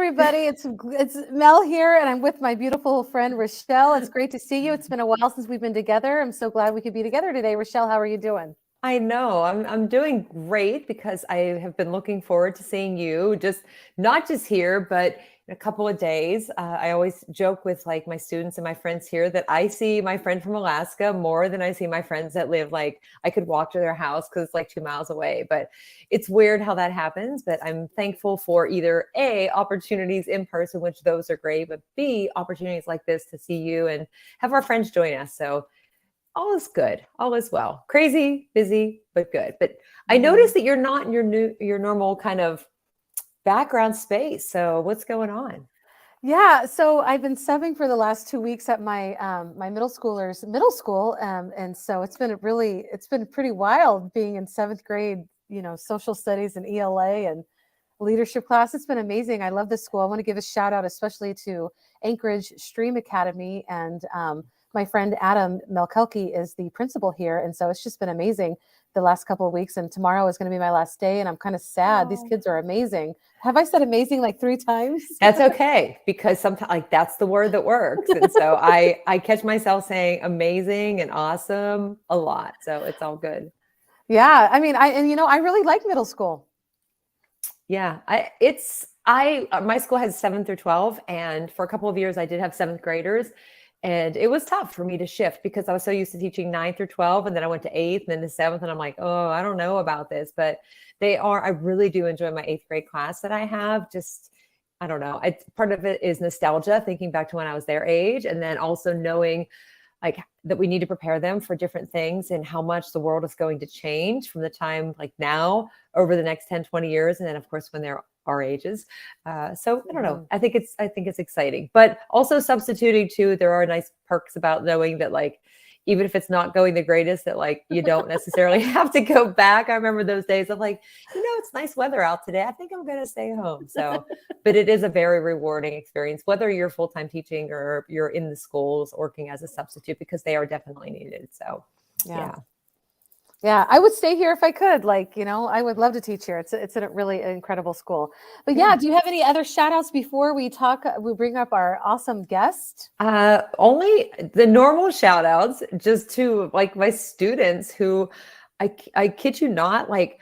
everybody. It's Mel here, and I'm with my beautiful friend Rachelle. It's great to see you. It's been a while since we've been together. I'm so glad we could be together today. Rachelle, how are you doing? I know. I'm doing great because I have been looking forward to seeing you, just not just here, but in a couple of days. I always joke with like my students and my friends here that I see my friend from Alaska more than I see my friends that live like I could walk to their house because it's like 2 miles away. But it's weird how that happens. But I'm thankful for either A, opportunities in person, which those are great, but B, opportunities like this to see you and have our friends join us. So all is good. All is well. Crazy, busy, but good. But I Mhm. noticed that you're not in your normal kind of background space. So what's going on? Yeah, so I've been subbing for the last 2 weeks at my middle schoolers middle school, and so it's been pretty wild being in seventh grade. Social studies and ELA and leadership class. It's been amazing. I love this school. I want to give a shout out, especially to Anchorage Stream Academy. And my friend Adam Melkelke is the principal here. And so it's just been amazing the last couple of weeks. And tomorrow is going to be my last day. And I'm kind of sad. These Oh. kids are amazing. Have I said amazing like 3 times? That's okay because sometimes like that's the word that works. And so I catch myself saying amazing and awesome a lot. So it's all good. Yeah. I mean, I really like middle school. Yeah, I my school has 7 through 12, and for a couple of years I did have seventh graders, and it was tough for me to shift because I was so used to teaching 9 through 12, and then I went to eighth and then to seventh, and I'm like, oh, I don't know about this, but I really do enjoy my eighth grade class that I have. Just I don't know. Part of it is nostalgia, thinking back to when I was their age, and then also knowing like that we need to prepare them for different things and how much the world is going to change from the time like now over the next 10, 20 years. And then of course, when they're our ages. So I don't know. Mhm. I think it's exciting, but also substituting too. There are nice perks about knowing that like, even if it's not going the greatest, that like you don't necessarily have to go back. I remember those days of like, it's nice weather out today. I think I'm going to stay home. So, but it is a very rewarding experience, whether you're full-time teaching or you're in the schools working as a substitute, because they are definitely needed. So, Yeah. yeah. Yeah, I would stay here if I could. I would love to teach here. It's a really incredible school. But yeah, Yeah. do you have any other shout outs before we bring up our awesome guest? Only the normal shout outs just to like my students who I kid you not, like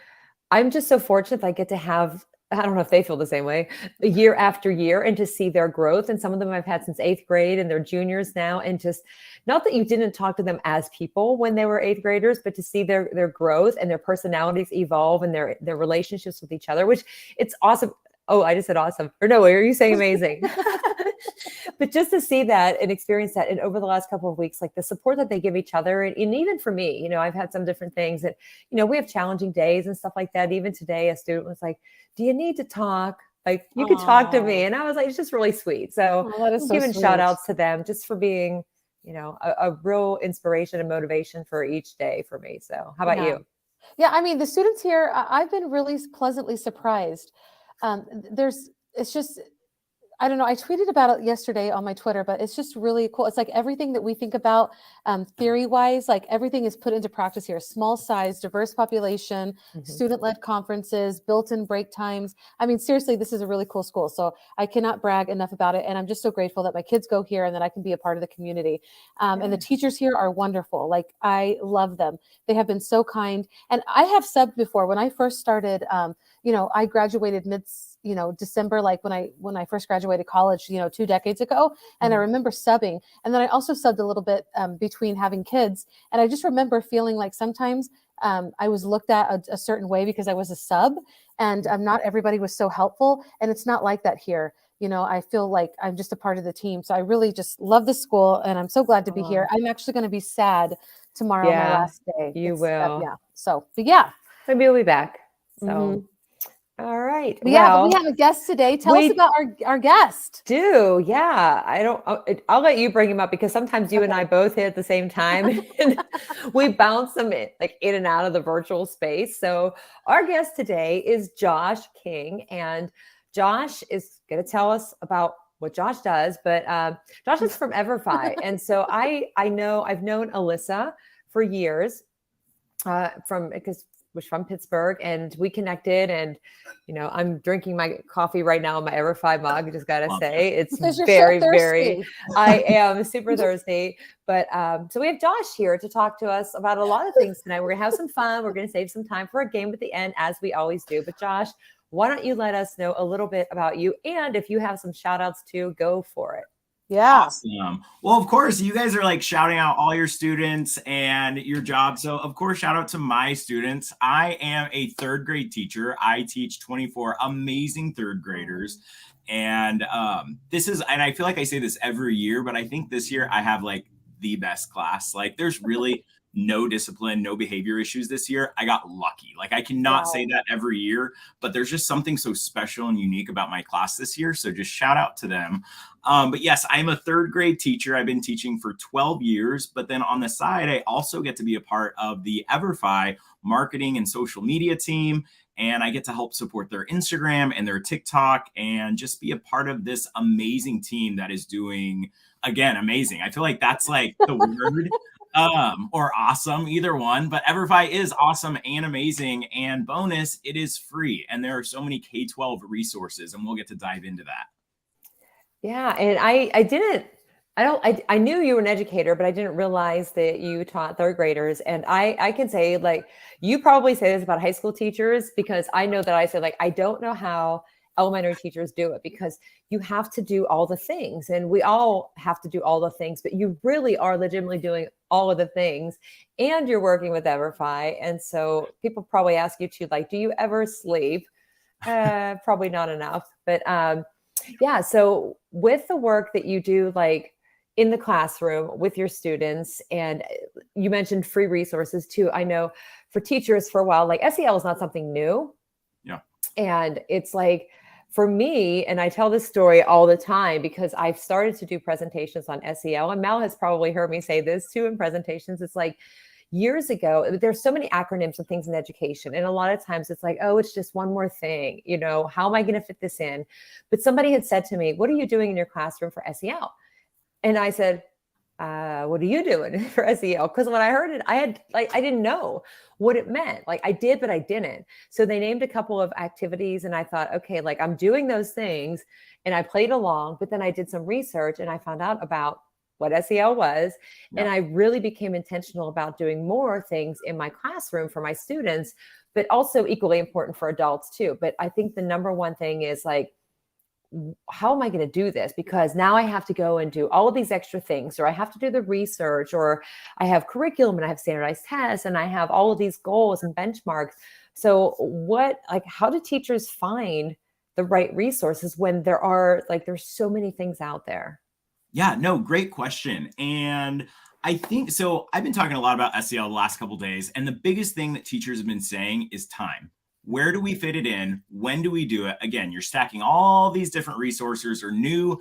I'm just so fortunate that I get to have, I don't know if they feel the same way, year after year and to see their growth. And some of them I've had since eighth grade and they're juniors now. And just not that you didn't talk to them as people when they were eighth graders, but to see their growth and their personalities evolve and their relationships with each other, which it's awesome. Oh, I just said awesome. Or no, are you saying amazing? But just to see that and experience that, and over the last couple of weeks, like the support that they give each other, and even for me, I've had some different things that, we have challenging days and stuff like that. Even today, a student was like, "Do you need to talk? Like, you could talk to me," Oh, and I was like, "It's just really sweet." So that is I'm so giving shout sweet. outs to them just for being, a real inspiration and motivation for each day for me. So, how about Yeah. you? Yeah, I mean, the students here, I've been really pleasantly surprised. It's just I don't know. I tweeted about it yesterday on my Twitter, but it's just really cool. It's like everything that we think about theory wise, like everything is put into practice here. Small size, diverse population, Mhm. student led conferences, built in break times. I mean, seriously, this is a really cool school. So I cannot brag enough about it. And I'm just so grateful that my kids go here and that I can be a part of the community. And the Yeah. teachers here are wonderful. Like, I love them. They have been so kind. And I have subbed before when I first started. I graduated December, like when I first graduated college, 2 decades ago. And I Mhm. remember subbing. And then I also subbed a little bit between having kids. And I just remember feeling like sometimes I was looked at a certain way because I was a sub, and not everybody was so helpful. And it's not like that here. I feel like I'm just a part of the team. So I really just love the school, and I'm so glad to be here. Oh, I'm actually going to be sad tomorrow, my yeah, last day. you It's will. yeah. So, but yeah. Maybe you'll be back. So, hmm all right. But yeah, but we Well, have a guest today. Tell us we about our guest. do. Yeah. I'll let you bring him up because sometimes you and I Okay. both hit at the same time and we bounce them in and out of the virtual space. So our guest today is Josh King, and Josh is going to tell us about what Josh does, but Josh is from Everfi. And so I know I've known Alyssa for years from because was from Pittsburgh, and we connected. And I'm drinking my coffee right now in my EverFi mug. I just gotta Love say, it. it's Because you're so very, very. thirsty. I am super thirsty. But so we have Josh here to talk to us about a lot of things tonight. We're gonna have some fun. We're gonna save some time for a game at the end, as we always do. But Josh, why don't you let us know a little bit about you, and if you have some shout outs too, go for it. Yeah. Awesome. Well, of course, you guys are like shouting out all your students and your job. So, of course, shout out to my students. I am a third grade teacher. I teach 24 amazing third graders. And and I feel like I say this every year, but I think this year I have like the best class. Like, there's really no discipline, no behavior issues this year. I got lucky. Like, I cannot say that every year, but there's just something so special and unique about my class this year. So just shout out to them. But yes, I'm a third grade teacher. I've been teaching for 12 years, but then on the side, I also get to be a part of the EverFi marketing and social media team. And I get to help support their Instagram and their TikTok and just be a part of this amazing team that is doing, again, amazing. I feel like that's like the word or awesome, either one. But EverFi is awesome and amazing. And bonus, it is free. And there are so many K-12 resources, and we'll get to dive into that. Yeah. And I knew you were an educator, but I didn't realize that you taught third graders. And I can say, like, you probably say this about high school teachers, because I know that I said, like, I don't know how elementary teachers do it, because you have to do all the things, and we all have to do all the things, but you really are legitimately doing all of the things, and you're working with EverFi. And so people probably ask you too, like, do you ever sleep? Probably not enough, but yeah. So with the work that you do, like in the classroom with your students, and you mentioned free resources too. I know for teachers for a while, like SEL is not something new. Yeah. And it's like, for me, and I tell this story all the time because I've started to do presentations on SEL, and Mel has probably heard me say this too in presentations. It's like, years ago, there's so many acronyms and things in education. And a lot of times it's like, oh, it's just one more thing. How am I going to fit this in? But somebody had said to me, what are you doing in your classroom for SEL? And I said, what are you doing for SEL? Because when I heard it, I didn't know what it meant. Like, I did, but I didn't. So they named a couple of activities, and I thought, okay, like, I'm doing those things, and I played along. But then I did some research, and I found out about what SEL was. Yeah. And I really became intentional about doing more things in my classroom for my students, but also equally important for adults too. But I think the number one thing is, like, how am I going to do this? Because now I have to go and do all of these extra things, or I have to do the research, or I have curriculum and I have standardized tests, and I have all of these goals and benchmarks. So how do teachers find the right resources when there's so many things out there? Yeah, no, great question. And I think so. I've been talking a lot about SEL the last couple of days, and the biggest thing that teachers have been saying is time. Where do we fit it in? When do we do it? Again, you're stacking all these different resources or new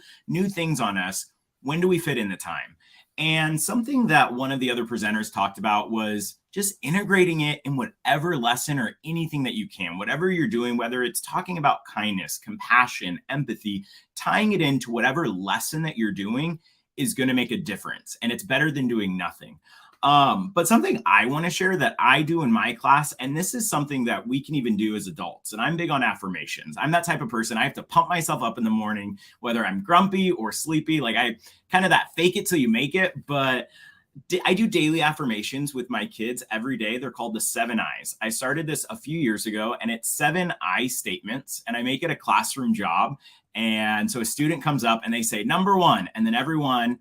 things on us. When do we fit in the time? And something that one of the other presenters talked about was just integrating it in whatever lesson or anything that you can, whatever you're doing, whether it's talking about kindness, compassion, empathy, tying it into whatever lesson that you're doing is going to make a difference. And it's better than doing nothing. But something I want to share that I do in my class, and this is something that we can even do as adults, and I'm big on affirmations. I'm that type of person. I have to pump myself up in the morning, whether I'm grumpy or sleepy. Like, I kind of that fake it till you make it. But I do daily affirmations with my kids every day. They're called the 7 I's. I started this a few years ago, and it's 7 I statements, and I make it a classroom job. And so a student comes up and they say, number 1, and then everyone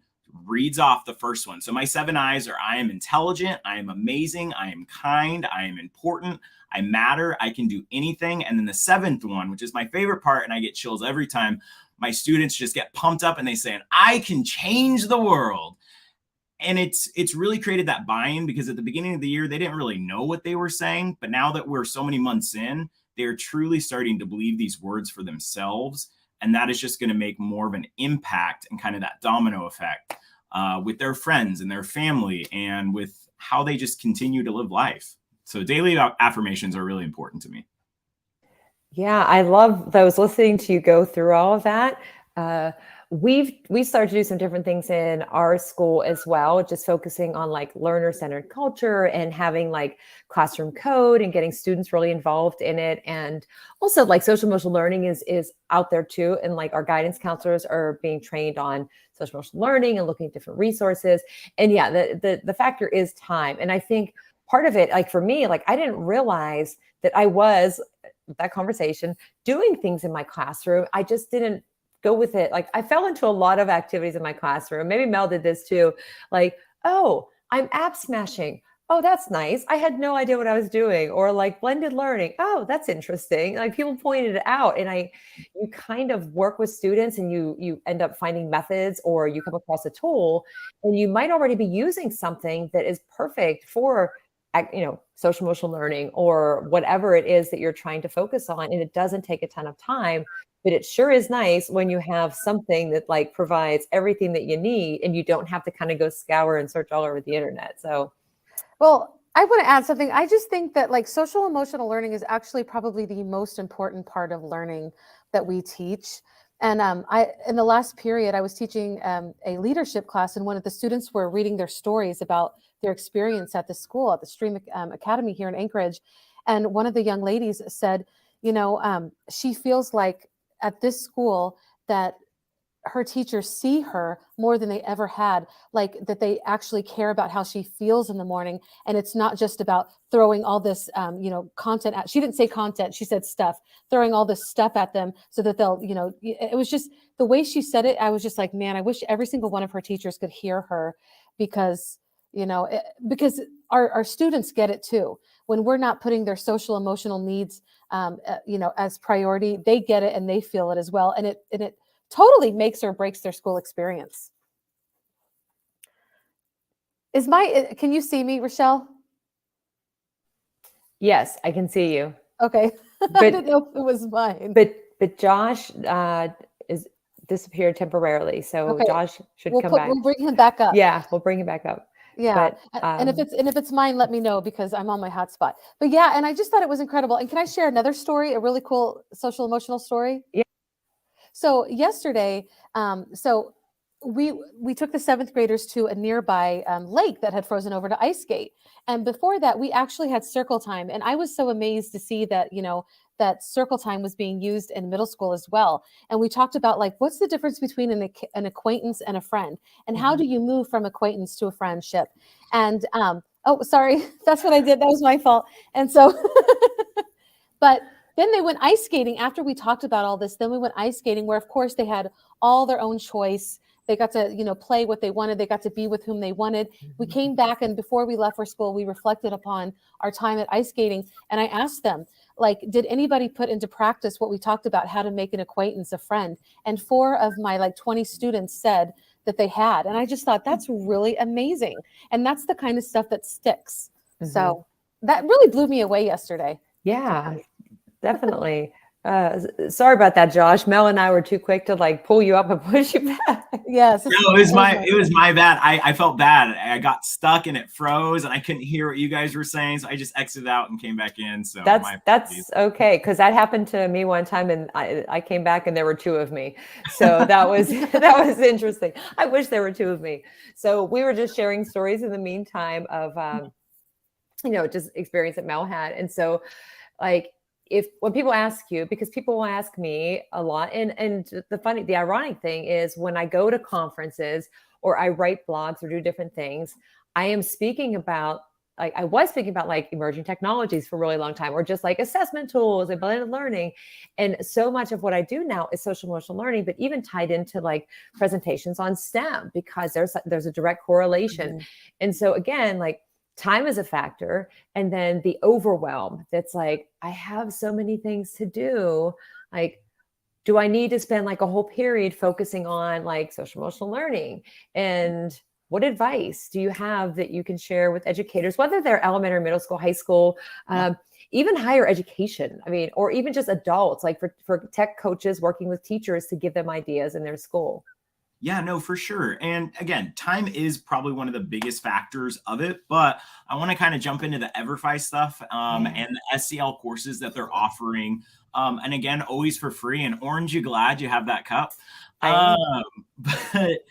reads off the first one. So my 7 I's are: I am intelligent, I am amazing, I am kind, I am important, I matter, I can do anything. And then the 7th one, which is my favorite part, and I get chills every time, my students just get pumped up and they say, I can change the world. And it's really created that buy-in, because at the beginning of the year, they didn't really know what they were saying. But now that we're so many months in, they're truly starting to believe these words for themselves. And that is just going to make more of an impact and kind of that domino effect with their friends and their family, and with how they just continue to live life. So daily affirmations are really important to me. Yeah, I love those, listening to you go through all of that. we started to do some different things in our school as well, just focusing on like learner-centered culture and having like classroom code and getting students really involved in it. And also like social emotional learning is out there too. And like our guidance counselors are being trained on social emotional learning and looking at different resources. And yeah, the factor is time. And I think part of it, like for me, like I didn't realize that I was that conversation doing things in my classroom. I just didn't go with it. Like I fell into a lot of activities in my classroom. Maybe Mel did this too. Like, oh, I'm app smashing. Oh, that's nice. I had no idea what I was doing. Or like blended learning. Oh, that's interesting. Like people pointed it out. And you kind of work with students and you end up finding methods, or you come across a tool and you might already be using something that is perfect for, you know, social emotional learning or whatever it is that you're trying to focus on. And it doesn't take a ton of time, but it sure is nice when you have something that like provides everything that you need and you don't have to kind of go scour and search all over the internet. So, Well, I want to add something. I just think that like social emotional learning is actually probably the most important part of learning that we teach. And in the last period, I was teaching a leadership class, and one of the students were reading their stories about their experience at the school, at the Stream Academy here in Anchorage. And one of the young ladies said, you know, she feels like at this school that her teachers see her more than they ever had, like that they actually care about how she feels in the morning. And it's not just about throwing all this, you know, content at, she didn't say content, she said stuff, throwing all this stuff at them so that they'll, you know, it was just the way she said it. I was just like, man, I wish every single one of her teachers could hear her, because, you know, because our students get it too. When we're not putting their social emotional needs, you know, as priority, they get it and they feel it as well. And it totally makes or breaks their school experience. Can you see me, Rachelle? yes, I can see you. Okay. I didn't know if it was mine. But Josh is disappeared temporarily. So Okay. Josh should come back. We'll bring him back up. Yeah, we'll bring him back up. Yeah. But, And if it's mine, let me know, because I'm on my hotspot. But yeah, and I just thought it was incredible. And can I share another story, a really cool social emotional story? Yeah. So yesterday, so we took the 7th graders to a nearby lake that had frozen over to ice skate. And before that, we actually had circle time. And I was so amazed to see that, you know, that circle time was being used in middle school as well. And we talked about like, what's the difference between an acquaintance and a friend? And how do you move from acquaintance to a friendship? And oh, sorry, that's what I did. That was my fault. And so, but then they went ice skating after we talked about all this. Then we went ice skating, where of course they had all their own choice. They got to, you know, play what they wanted. They got to be with whom they wanted. We came back, and before we left for school, we reflected upon our time at ice skating. And I asked them, like, did anybody put into practice what we talked about, how to make an acquaintance, a friend? And 4 of my like 20 students said that they had. And I just thought that's really amazing. And that's the kind of stuff that sticks. So that really blew me away yesterday. Yeah, definitely. Sorry about that, Josh. Mel and I were too quick to like pull you up and push you back. Yes. No, it was my bad. I felt bad. I got stuck and it froze and I couldn't hear what you guys were saying. So I just exited out and came back in. So that's okay. Cause that happened to me one time, and I came back and there were 2 of me. So that was, that was interesting. I wish there were 2 of me. So we were just sharing stories in the meantime of, you know, just experience that Mel had. And so like, when people ask you, because people will ask me a lot, and the ironic thing is when I go to conferences or I write blogs or do different things, I am speaking about, like I was speaking about like emerging technologies for a really long time, or just like assessment tools and blended learning. And so much of what I do now is social emotional learning, but even tied into like presentations on STEM, because there's a direct correlation. And so again, like, time is a factor. And then the overwhelm that's like, I have so many things to do. Like, do I need to spend like a whole period focusing on like social emotional learning? And what advice do you have that you can share with educators, whether they're elementary, middle school, high school, even higher education? I mean, or even just adults, like for tech coaches working with teachers to give them ideas in their school. Yeah, no, for sure. And again, time is probably one of the biggest factors of it, but I want to kind of jump into the EverFi stuff Yeah. and the SCL courses that they're offering. And again, always for free. And Orange, you glad you have that cup? I Um, am. but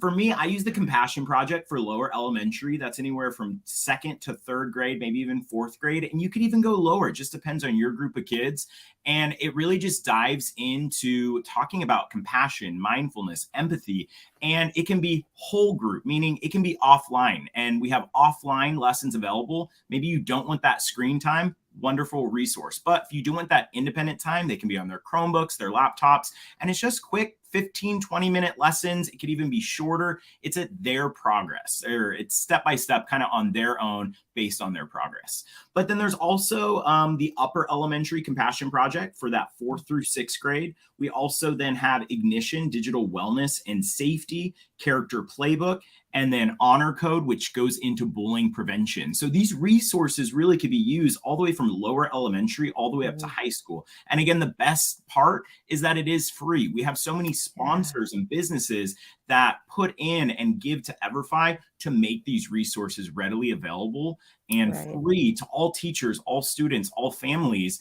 for me, I use the Compassion Project for lower elementary. That's anywhere from second to third grade, maybe even fourth grade. And you could even go lower. It just depends on your group of kids. And it really just dives into talking about compassion, mindfulness, empathy. And it can be whole group, meaning it can be offline. And we have offline lessons available. Maybe you don't want that screen time. Wonderful resource. But if you do want that independent time, they can be on their Chromebooks, their laptops, and it's just quick 15, 20-minute lessons. It could even be shorter. It's at their progress, or it's step by step, kind of on their own based on their progress. But then there's also the upper elementary compassion project for that 4th through 6th grade. We also then have Ignition, digital wellness and safety, character playbook, and then honor code, which goes into bullying prevention. So these resources really could be used all the way from lower elementary all the way up to high school. And again, the best part is that it is free. We have so many sponsors and businesses that put in and give to EverFi to make these resources readily available and free to all teachers, all students, all families.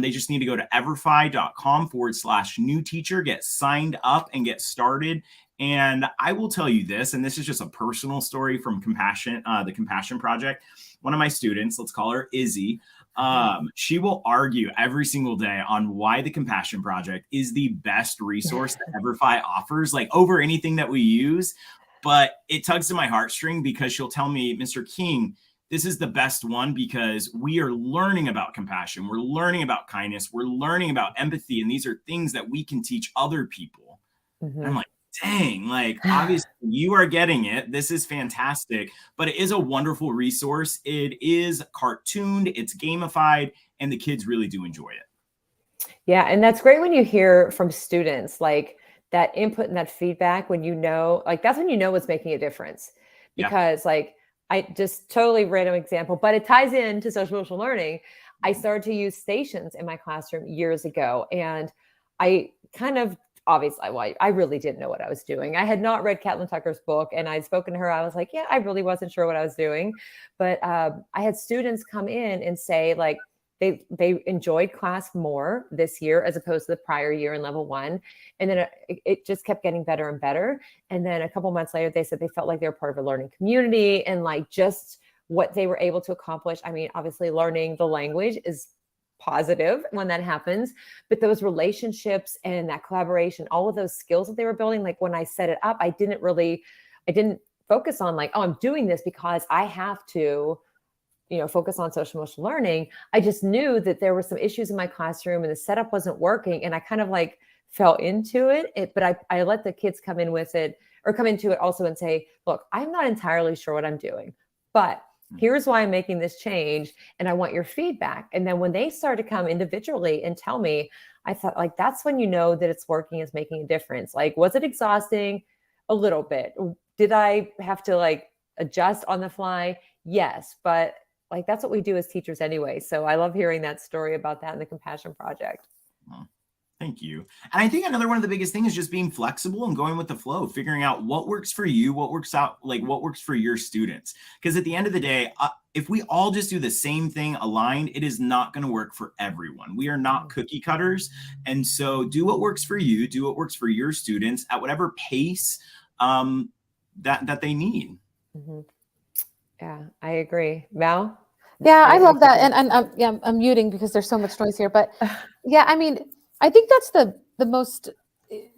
They just need to go to everfi.com/new teacher, get signed up and get started. And I will tell you this, and this is just a personal story from Compassion, the Compassion Project. One of my students, let's call her Izzy, she will argue every single day on why the Compassion Project is the best resource that EverFi offers, like over anything that we use. But it tugs to my heartstring because she'll tell me, Mr. King, this is the best one because we are learning about compassion. We're learning about kindness. We're learning about empathy. And these are things that we can teach other people. And I'm like, dang, like obviously you are getting it. This is fantastic, but it is a wonderful resource. It is cartooned, it's gamified, and the kids really do enjoy it. Yeah. And that's great when you hear from students, like that input and that feedback, when you know, like that's when you know what's making a difference. Because like, I just totally random example, but it ties into social emotional learning. I started to use stations in my classroom years ago. And I kind of, obviously, well, I really didn't know what I was doing. I had not read Caitlin Tucker's book, and I'd spoken to her. I was like, yeah, I really wasn't sure what I was doing. But I had students come in and say like, they enjoyed class more this year as opposed to the prior year in level 1. And then it just kept getting better and better. And then a couple months later, they said they felt like they were part of a learning community and like just what they were able to accomplish. I mean, obviously learning the language is positive when that happens, but those relationships and that collaboration, all of those skills that they were building, like when I set it up, I didn't focus on like, oh, I'm doing this because I have to, focus on social emotional learning. I just knew that there were some issues in my classroom and the setup wasn't working. And I kind of like fell into it, but I let the kids come in with it or come into it also and say, look, I'm not entirely sure what I'm doing, but here's why I'm making this change. And I want your feedback. And then when they start to come individually and tell me, I thought like, that's when you know that it's working, is making a difference. Like, was it exhausting? A little bit. Did I have to like adjust on the fly? Yes. But like, that's what we do as teachers anyway. So I love hearing that story about that in the Compassion Project. Thank you. And I think another one of the biggest things is just being flexible and going with the flow, figuring out what works for you, what works for your students. Because at the end of the day, if we all just do the same thing aligned, it is not going to work for everyone. We are not cookie cutters. And so do what works for you, do what works for your students at whatever pace that they need. Yeah, I agree. Mel? Yeah, I love that. And I'm muting because there's so much noise here. But yeah, I mean, I think that's the most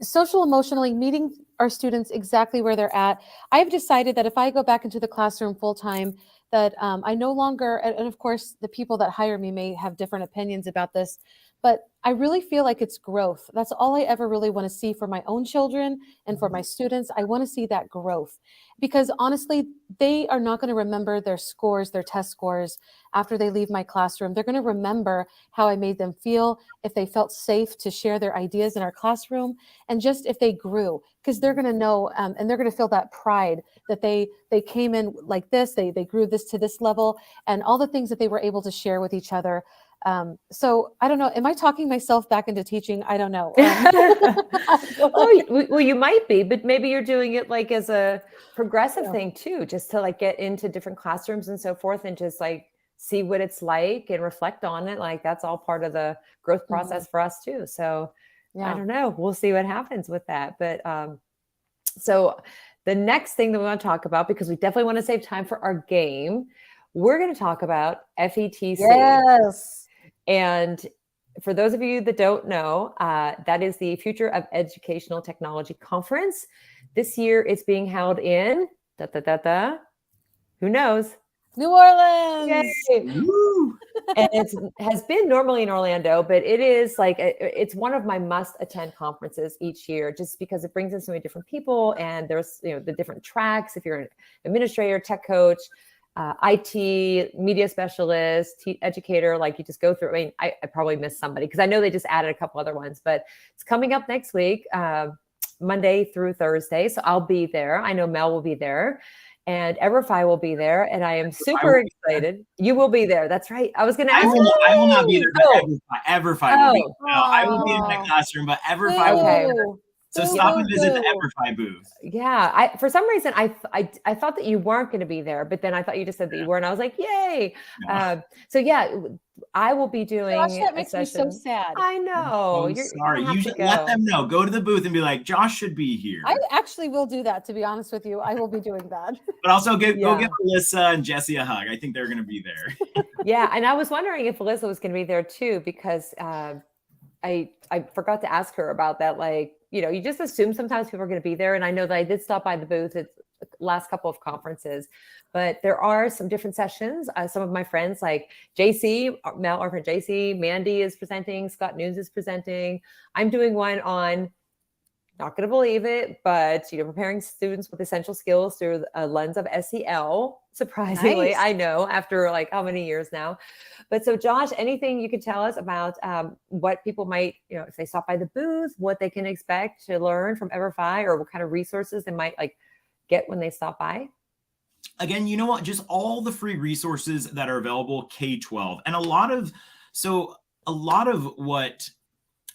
social emotionally meeting our students exactly where they're at. I've decided that if I go back into the classroom full time, that I no longer, and of course, the people that hire me may have different opinions about this, but I really feel like it's growth. That's all I ever really want to see for my own children and for my students. I want to see that growth because honestly, they are not going to remember their scores, their test scores after they leave my classroom. They're going to remember how I made them feel, if they felt safe to share their ideas in our classroom, and just if they grew, because they're going to know and they're going to feel that pride that they came in like this, they grew this to this level, and all the things that they were able to share with each other. So I don't know. Am I talking myself back into teaching? I don't know. Well, you might be, but maybe you're doing it like as a progressive Yeah. thing too, just to like get into different classrooms and so forth and just like see what it's like and reflect on it. Like that's all part of the growth process for us too. So I Yeah. don't know. We'll see what happens with that. But so the next thing that we want to talk about, because we definitely want to save time for our game, we're going to talk about FETC. Yes. And for those of you that don't know, that is the Future of Educational Technology Conference. This year it's being held in, who knows? New Orleans. Yay. Woo! And it has been normally in Orlando, but it is like, it's one of my must attend conferences each year, just because it brings in so many different people. And there's, you know, the different tracks. If you're an administrator, tech coach, IT, media specialist, educator, like you just go through. I mean, I probably missed somebody because I know they just added a couple other ones, but it's coming up next week, Monday through Thursday. So I'll be there. I know Mel will be there. And Everfi will be there, and I am super excited. You will be there. That's right. I was going to ask you. I will not be there, but Everfi will be. Oh. No, I will be in my classroom, but Everfi will Okay. be there. So stop and visit the Everfi booth. Yeah, for some reason I thought that you weren't going to be there, but then I thought you just said that you were, and I was like, yay! No. So yeah, I will be doing. Gosh, that a makes me session. so sad. I know. I'm sorry. You should let them know. Go to the booth and be like, Josh should be here. I actually will do that. To be honest with you, I will be doing that. But also go give Alyssa and Jesse a hug. I think they're going to be there. Yeah, and I was wondering if Alyssa was going to be there too, because I forgot to ask her about that. Like, you know, you just assume sometimes people are going to be there. And I know that I did stop by the booth at the last couple of conferences, but there are some different sessions. Some of my friends like JC, Mel, our friend JC, Mandy is presenting, Scott Nunes is presenting. I'm doing one on, not going to believe it, but, you know, preparing students with essential skills through a lens of SEL. Surprisingly, Nice. I know, after like how many years now. But so Josh, anything you could tell us about what people might, you know, if they stop by the booth, what they can expect to learn from Everfi, or what kind of resources they might like get when they stop by? Again, you know what? Just all the free resources that are available K-12. And a lot of what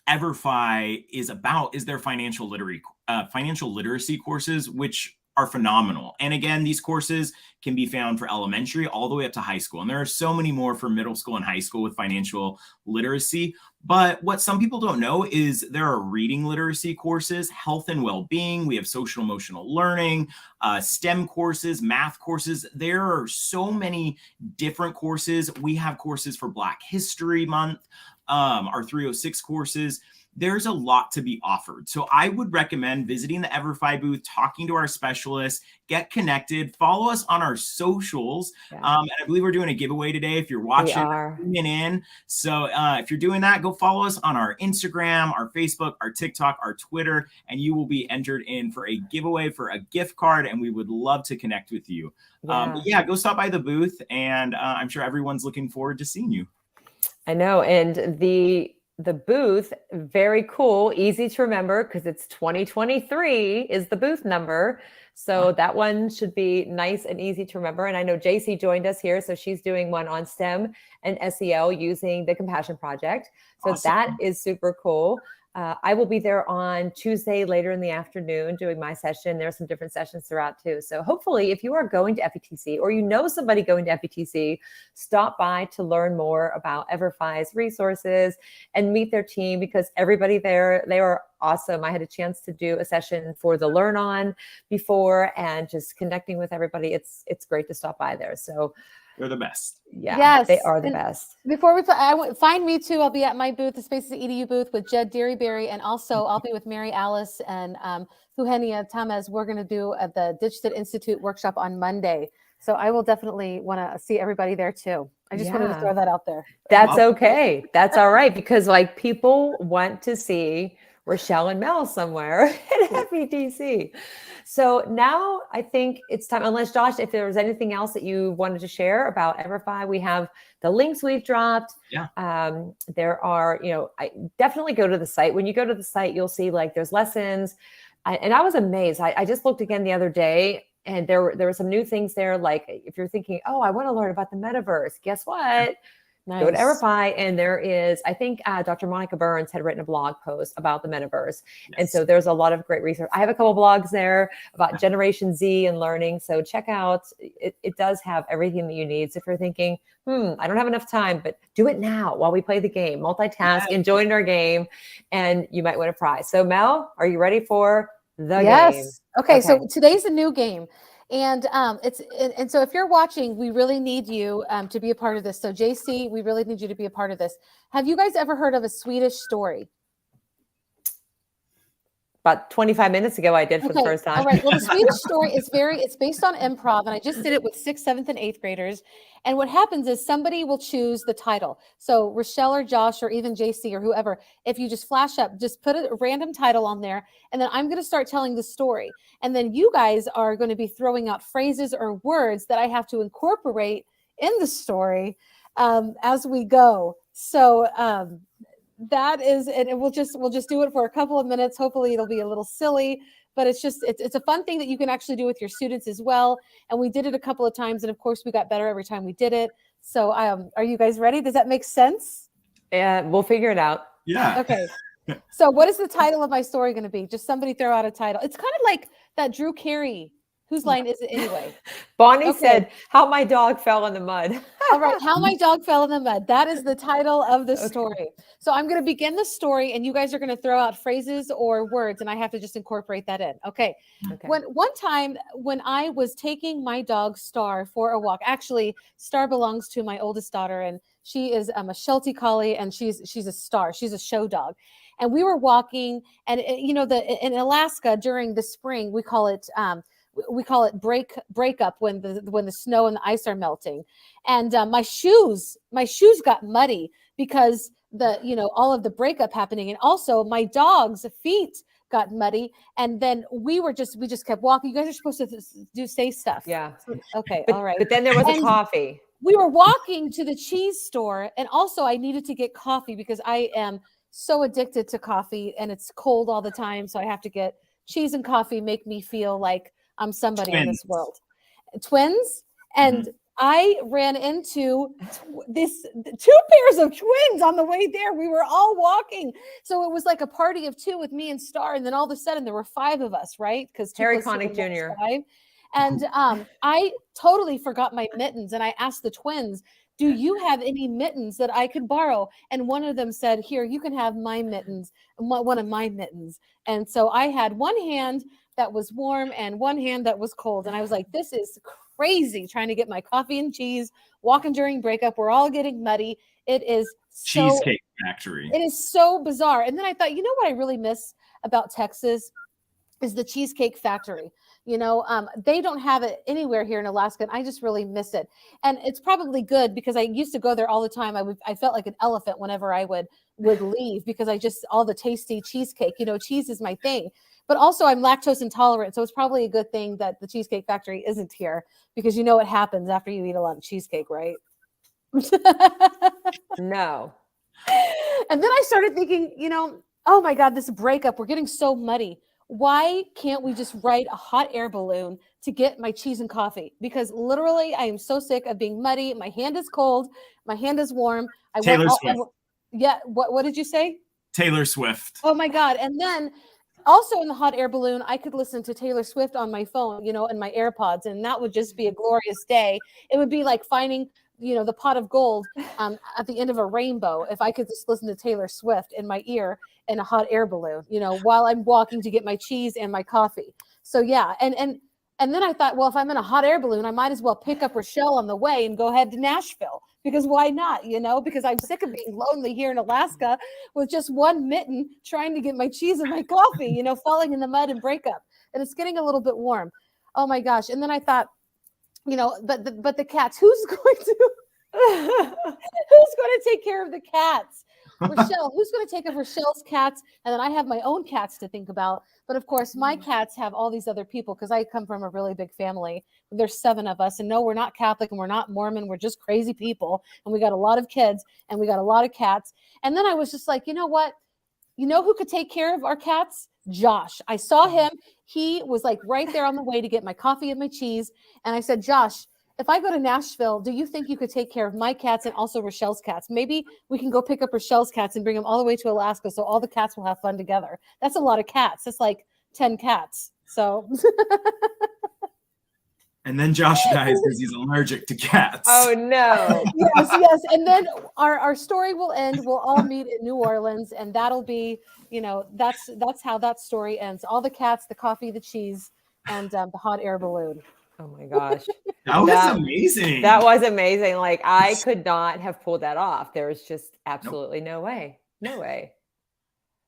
Everfi is about is their financial literacy courses, which are phenomenal. And again, these courses can be found for elementary all the way up to high school. And there are so many more for middle school and high school with financial literacy. But what some people don't know is there are reading literacy courses, health and well-being. We have social emotional learning, STEM courses, math courses. There are so many different courses. We have courses for Black History Month, our 306 courses. There's a lot to be offered. So I would recommend visiting the Everfi booth, talking to our specialists, get connected, follow us on our socials. Yeah. And I believe we're doing a giveaway today. If you're watching, tune in. So if you're doing that, go follow us on our Instagram, our Facebook, our TikTok, our Twitter, and you will be entered in for a giveaway for a gift card. And we would love to connect with you. But yeah, go stop by the booth, and I'm sure everyone's looking forward to seeing you. I know. And the booth, very cool, easy to remember, because it's 2023 is the booth number. So that one should be nice and easy to remember. And I know JC joined us here, so she's doing one on STEM and SEL using the Compassion Project. So Awesome. That is super cool. I will be there on Tuesday later in the afternoon doing my session. There are some different sessions throughout too. So hopefully if you are going to FETC, or you know somebody going to FETC, stop by to learn more about Everfi's resources and meet their team, because everybody there, they are awesome. I had a chance to do a session for the Learn On before, and just connecting with everybody. It's great to stop by there. So they're the best. Yeah, yes, they are the best. Before we find me too, I'll be at my booth, the Spaces EDU booth, with Jed Dearyberry, and also I'll be with Mary Alice and Eugenia Tamez. We're going to do at the Ditchstead Institute workshop on Monday. So I will definitely want to see everybody there too. I just wanted to throw that out there. That's okay. That's all right, because like people want to see Rachelle and Mel somewhere at FETC. So now I think it's time, unless Josh, if there was anything else that you wanted to share about Everfi, we have the links we've dropped. Yeah. There are, you know, I definitely go to the site. When you go to the site, you'll see like there's lessons. And I was amazed. I just looked again the other day, and there were some new things there. Like if you're thinking, oh, I want to learn about the metaverse, guess what? Go to Nice. Everify, and there is, I think Dr. Monica Burns had written a blog post about the metaverse. And so there's a lot of great research. I have a couple blogs there about Generation Z and learning. So check out, it does have everything that you need. So if you're thinking, I don't have enough time, but do it now while we play the game, multitask, enjoying our game, and you might win a prize. So Mel, are you ready for the game? Okay. So today's a new game. And so if you're watching, we really need you to be a part of this. So JC, we really need you to be a part of this. Have you guys ever heard of a Swedish story? About 25 minutes ago, I did for the first time. All right. Well, the Swedish story is it's based on improv, and I just did it with 6th, 7th, and 8th graders. And what happens is somebody will choose the title. So Rachelle or Josh or even JC or whoever, if you just flash up, just put a random title on there, and then I'm going to start telling the story. And then you guys are going to be throwing out phrases or words that I have to incorporate in the story as we go. So that is, and we'll just do it for a couple of minutes. Hopefully it'll be a little silly, but it's a fun thing that you can actually do with your students as well. And we did it a couple of times, and of course we got better every time we did it. So are you guys ready? Does that make sense? Yeah, we'll figure it out. Yeah. Okay. So what is the title of my story going to be? Just somebody throw out a title. It's kind of like that Drew Carey. Whose line is it anyway? Bonnie said, "How my dog fell in the mud." All right. How my dog fell in the mud. That is the title of the story. So I'm going to begin the story, and you guys are going to throw out phrases or words, and I have to just incorporate that in. Okay. One time when I was taking my dog Star for a walk, actually Star belongs to my oldest daughter, and she is a Sheltie Collie, and she's a Star. She's a show dog. And we were walking, and in Alaska during the spring, we call it breakup when the snow and the ice are melting. And my shoes got muddy because all of the breakup happening. And also my dog's feet got muddy. And then we just kept walking. You guys are supposed to say stuff. Yeah. Okay. All right. But then there was a coffee. We were walking to the cheese store. And also I needed to get coffee because I am so addicted to coffee and it's cold all the time. So I have to get cheese and coffee, make me feel like I'm somebody in this world. Twins. And I ran into two pairs of twins on the way there. We were all walking. So it was like a party of 2 with me and Star. And then all of a sudden there were 5 of us, right? Because Harry Connick Jr. 5. And I totally forgot my mittens. And I asked the twins, do you have any mittens that I could borrow? And one of them said, here, you can have my mittens, one of my mittens. And so I had one hand that was warm and one hand that was cold. And I was like, this is crazy trying to get my coffee and cheese, walking during breakup. We're all getting muddy. It is Cheesecake Factory. It is so bizarre. And then I thought, what I really miss about Texas is the Cheesecake Factory. They don't have it anywhere here in Alaska, and I just really miss it. And it's probably good because I used to go there all the time. I felt like an elephant whenever I would leave because all the tasty cheesecake, cheese is my thing. But also I'm lactose intolerant, so it's probably a good thing that the Cheesecake Factory isn't here because what happens after you eat a lot of cheesecake, right? No. And then I started thinking, oh my God, this breakup, we're getting so muddy. Why can't we just ride a hot air balloon to get my cheese and coffee? Because literally I am so sick of being muddy. My hand is cold. My hand is warm. Taylor Swift. Yeah. What did you say? Taylor Swift. Oh my God. And then also in the hot air balloon, I could listen to Taylor Swift on my phone, in my AirPods, and that would just be a glorious day. It would be like finding, the pot of gold at the end of a rainbow if I could just listen to Taylor Swift in my ear in a hot air balloon, while I'm walking to get my cheese and my coffee. So yeah, and then I thought, well, if I'm in a hot air balloon, I might as well pick up Rachelle on the way and go ahead to Nashville because why not? Because I'm sick of being lonely here in Alaska with just one mitten trying to get my cheese and my coffee, falling in the mud and breakup. And it's getting a little bit warm. Oh my gosh. And then I thought, but the cats, who's going to take care of the cats? Rachelle, who's going to take care of Rachelle's cats? And then I have my own cats to think about. But of course, my cats have all these other people because I come from a really big family. There's 7 of us. And no, we're not Catholic and we're not Mormon. We're just crazy people. And we got a lot of kids and we got a lot of cats. And then I was just like, you know what? Who could take care of our cats? Josh. I saw him. He was like right there on the way to get my coffee and my cheese. And I said, Josh, if I go to Nashville, do you think you could take care of my cats and also Rochelle's cats? Maybe we can go pick up Rochelle's cats and bring them all the way to Alaska so all the cats will have fun together. That's a lot of cats. That's like 10 cats. So And then Josh dies because he's allergic to cats. Oh no. yes. And then our story will end. We'll all meet in New Orleans, and that'll be, that's how that story ends. All the cats, the coffee, the cheese, and the hot air balloon. Oh my gosh. That was amazing. That was amazing. Like I could not have pulled that off. There was just absolutely no way. No way.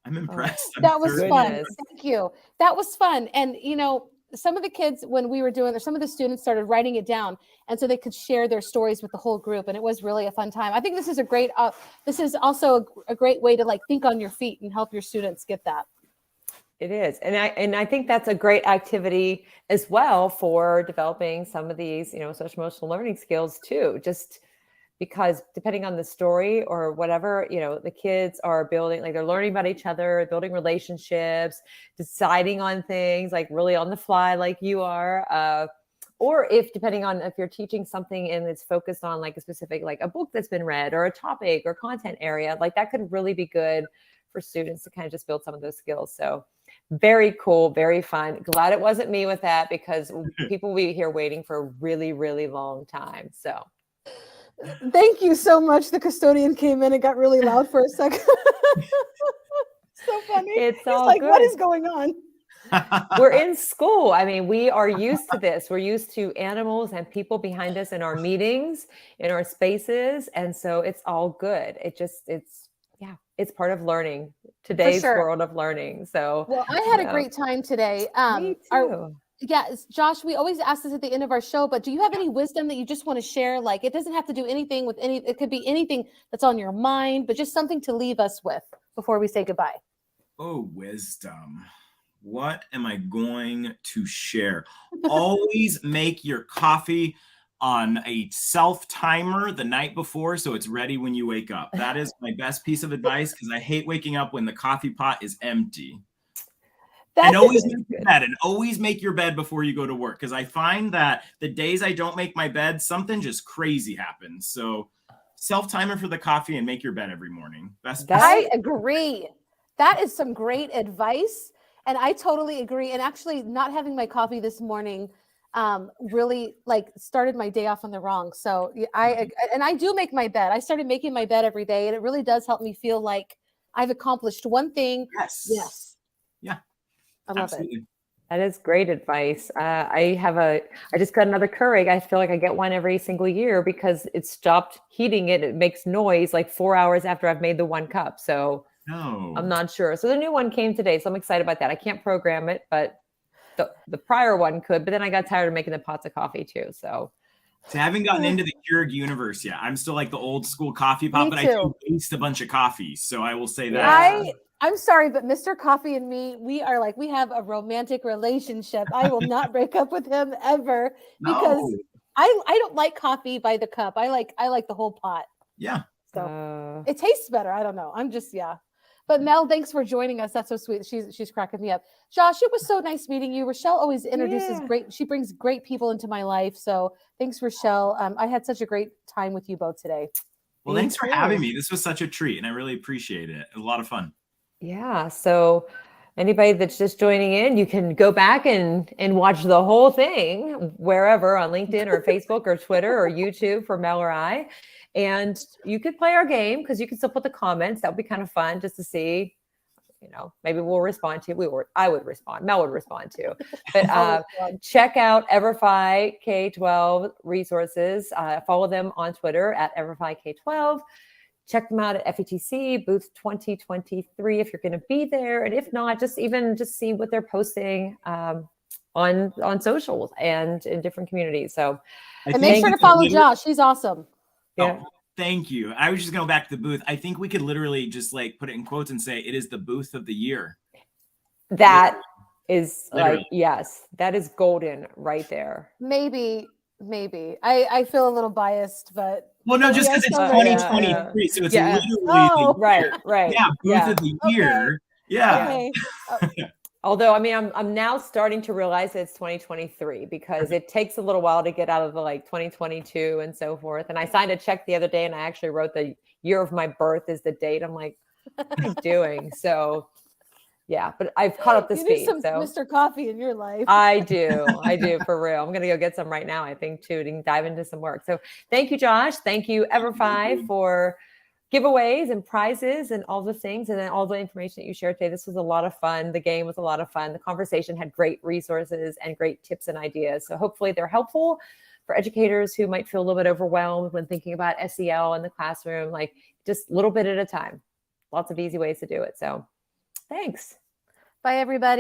I'm impressed. That was fun. Goodness. Thank you. That was fun. And some of the kids, when we were doing this, some of the students started writing it down, and so they could share their stories with the whole group, and it was really a fun time. I think this is a great. This is also a great way to like think on your feet and help your students get that. It is. And I think that's a great activity as well for developing some of these, social emotional learning skills too, just because depending on the story or whatever, the kids are building, like they're learning about each other, building relationships, deciding on things like really on the fly, like you are, or depending on if you're teaching something and it's focused on like a specific, like a book that's been read or a topic or content area, like that could really be good for students to kind of just build some of those skills. So very cool, very fun. Glad it wasn't me with that, because people will be here waiting for a really, really long time. So thank you so much. The custodian came in and got really loud for a second. So funny. It's all like, good. what is going on? We're in school. I mean, we are used to this. We're used to animals and people behind us in our meetings, in our spaces. And so it's all good. It's part of learning, today's world of learning. So, well, I had a great time today. Me too. Josh, we always ask this at the end of our show, but do you have any wisdom that you just want to share? Like, it doesn't have to do anything with it could be anything that's on your mind, but just something to leave us with before we say goodbye. Oh, wisdom. What am I going to share? Always make your coffee on a self-timer the night before so it's ready when you wake up. That is my best piece of advice, because I hate waking up when the coffee pot is empty. And always make your bed, and always make your bed before you go to work, because I find that the days I don't make my bed, something just crazy happens. So self-timer for the coffee and make your bed every morning. I agree. That is some great advice. And I totally agree. And actually not having my coffee this morning really like started my day off on the wrong. So I do make my bed. I started making my bed every day, and it really does help me feel like I've accomplished one thing. Yes. Yeah. I love it. That is great advice. I just got another Keurig. I feel like I get one every single year because it stopped heating it. It makes noise like 4 hours after I've made the one cup. So I'm not sure. So the new one came today. So I'm excited about that. I can't program it, but the prior one could, but then I got tired of making the pots of coffee too. So I haven't gotten into the Keurig universe yet. I'm still like the old school coffee pot, but I do waste a bunch of coffee. So I will say that. I'm sorry, but Mr. Coffee and me, we have a romantic relationship. I will not break up with him ever because I don't like coffee by the cup. I like the whole pot. Yeah. So it tastes better. I don't know. I'm just, But Mel, thanks for joining us. That's so sweet. She's cracking me up. Josh, it was so nice meeting you. Rachelle always introduces she brings great people into my life. So thanks, Rachelle. I had such a great time with you both today. Well, thanks for having me. This was such a treat, and I really appreciate it. It was a lot of fun. Yeah. So anybody that's just joining in, you can go back and watch the whole thing wherever on LinkedIn or Facebook or Twitter or YouTube for Mel or I. And you could play our game because you can still put the comments. That would be kind of fun just to see, maybe we'll respond to. I would respond. Mel would respond to. But check out EverFi K-12 resources. Follow them on Twitter at EverFi K-12. Check them out at FETC booth 2023 if you're going to be there. And if not, just see what they're posting on socials and in different communities. So and make sure to follow Josh. He's awesome. Yeah. Oh, thank you. I was just going back to the booth. I think we could literally just like put it in quotes and say it is the booth of the year. That is like, yes, that is golden right there. Maybe. I feel a little biased, but. Well, no, just because it's 2023. So it's literally. Right. Yeah, booth of the year. Okay. Yeah. Okay. Although, I mean, I'm now starting to realize that it's 2023 because it takes a little while to get out of the like 2022 and so forth. And I signed a check the other day and I actually wrote the year of my birth is the date. I'm like, what am I doing? So yeah, but I've caught up to You need speed. some So Mr. Coffee in your life. I do for real. I'm gonna go get some right now, I think, too, to dive into some work. So thank you, Josh. Thank you, Ever5, for giveaways and prizes and all the things, and then all the information that you shared today. This was a lot of fun. The game was a lot of fun. The conversation had great resources and great tips and ideas. So hopefully they're helpful for educators who might feel a little bit overwhelmed when thinking about SEL in the classroom, like just a little bit at a time. Lots of easy ways to do it. So thanks. Bye, everybody.